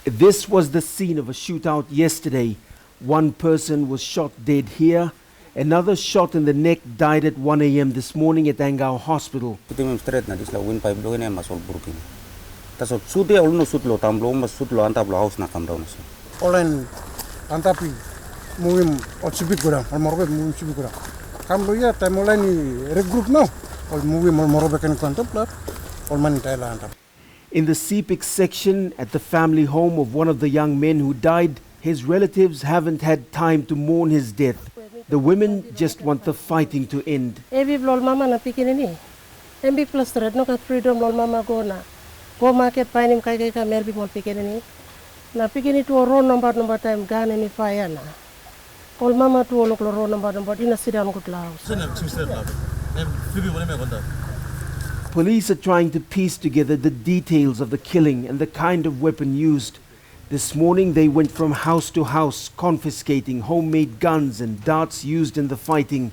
This was the scene of a shootout yesterday. One person was shot dead here. Another shot in the neck died at 1 a.m. this morning at Angao Hospital. In the Sepik section at the family home of one of the young men who died, his relatives haven't had time to mourn his death. The women just want the fighting to end. Go market painim kai kai ka merbi mol pikeni na pikeni tu ro number time gane ni fire na ol mama tu olok ro number ina sidam gut laos. Police are trying to piece together the details of the killing and the kind of weapon used. This morning they went from house to house confiscating homemade guns and darts used in the fighting.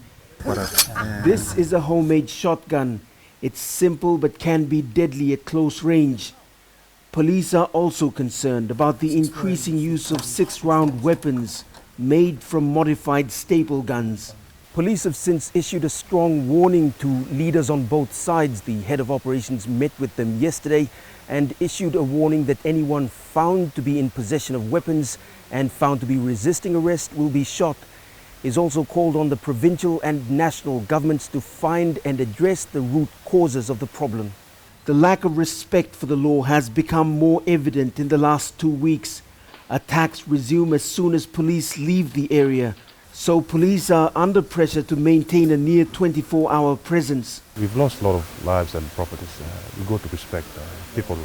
This is a homemade shotgun. It's simple but can be deadly at close range. Police are also concerned about the increasing use of 6-round weapons made from modified staple guns. Police have since issued a strong warning to leaders on both sides. The head of operations met with them yesterday and issued a warning that anyone found to be in possession of weapons and found to be resisting arrest will be shot. He's also called on the provincial and national governments to find and address the root causes of the problem. The lack of respect for the law has become more evident in the last 2 weeks. Attacks resume as soon as police leave the area. So police are under pressure to maintain a near 24-hour presence. We've lost a lot of lives and properties. We got to respect people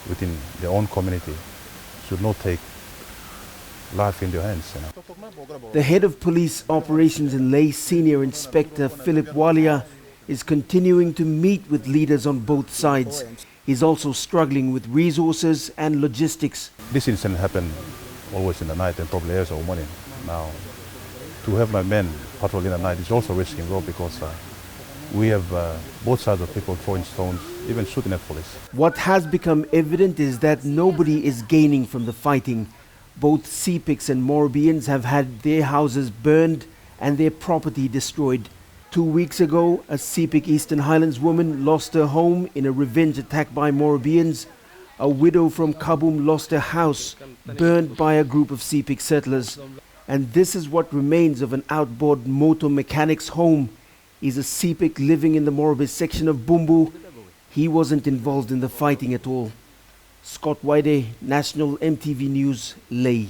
within their own community should not take life in their hands. The head of police operations in Leh, Senior Inspector Philip Walia, is continuing to meet with leaders on both sides. He's also struggling with resources and logistics. This incident happened always in the night and probably early or morning. Now, to have my men patrolling at night is also risking road because we have both sides of people throwing stones, even shooting at police. What has become evident is that nobody is gaining from the fighting. Both Sepiks and Morobeans have had their houses burned and their property destroyed. 2 weeks ago, a Sepik Eastern Highlands woman lost her home in a revenge attack by Morobeans. A widow from Kabum lost her house, burned by a group of Sepik settlers. And this is what remains of an outboard motor mechanic's home. He's a Sepik living in the Morobe section of Bumbu. He wasn't involved in the fighting at all. Scott Wide, National EMTV News, Leh.